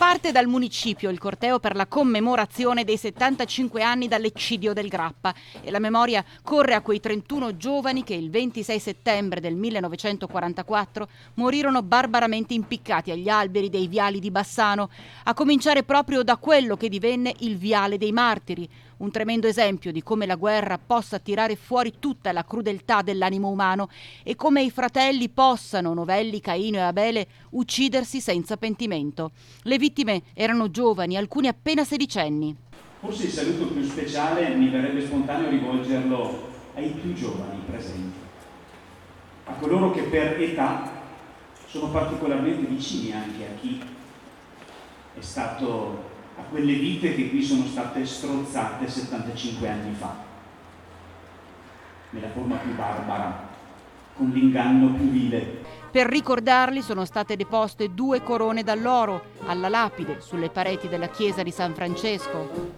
Parte dal municipio il corteo per la commemorazione dei 75 anni dall'eccidio del Grappa e la memoria corre a quei 31 giovani che il 26 settembre del 1944 morirono barbaramente impiccati agli alberi dei viali di Bassano, a cominciare proprio da quello che divenne il Viale dei Martiri, un tremendo esempio di come la guerra possa tirare fuori tutta la crudeltà dell'animo umano e come i fratelli possano, novelli Caino e Abele, uccidersi senza pentimento. Le vittime erano giovani, alcuni appena sedicenni. Forse il saluto più speciale mi verrebbe spontaneo rivolgerlo ai più giovani presenti, a coloro che per età sono particolarmente vicini anche a chi è stato a quelle vite che qui sono state strozzate 75 anni fa, nella forma più barbara, con l'inganno più vile. Per ricordarli sono state deposte 2 corone d'alloro alla lapide sulle pareti della chiesa di San Francesco.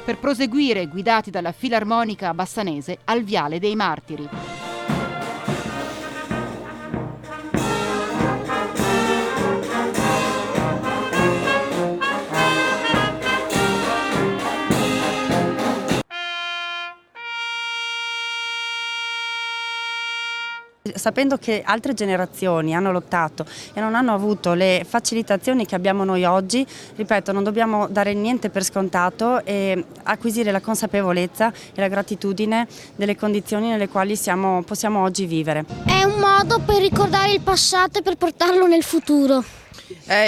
Per proseguire, guidati dalla Filarmonica Bassanese, al Viale dei Martiri. Sapendo che altre generazioni hanno lottato e non hanno avuto le facilitazioni che abbiamo noi oggi, ripeto, non dobbiamo dare niente per scontato e acquisire la consapevolezza e la gratitudine delle condizioni nelle quali possiamo oggi vivere. È un modo per ricordare il passato e per portarlo nel futuro.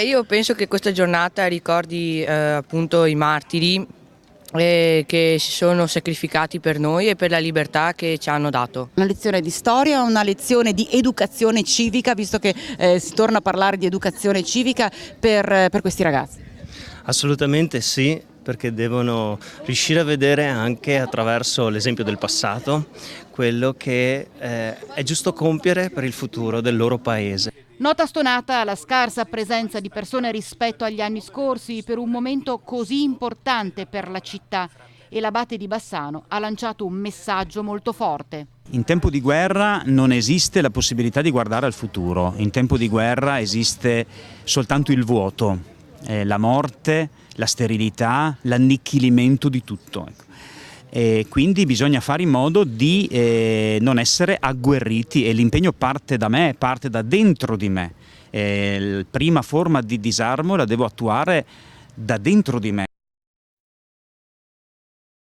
Io penso che questa giornata ricordi appunto i martiri che si sono sacrificati per noi e per la libertà che ci hanno dato. Una lezione di storia, una lezione di educazione civica, visto che si torna a parlare di educazione civica per questi ragazzi? Assolutamente sì, perché devono riuscire a vedere anche attraverso l'esempio del passato quello che è giusto compiere per il futuro del loro paese. Nota stonata alla scarsa presenza di persone rispetto agli anni scorsi per un momento così importante per la città e l'abate di Bassano ha lanciato un messaggio molto forte. In tempo di guerra non esiste la possibilità di guardare al futuro, in tempo di guerra esiste soltanto il vuoto, la morte, la sterilità, l'annichilimento di tutto. E quindi bisogna fare in modo di non essere agguerriti e l'impegno parte da me, parte da dentro di me. La prima forma di disarmo la devo attuare da dentro di me.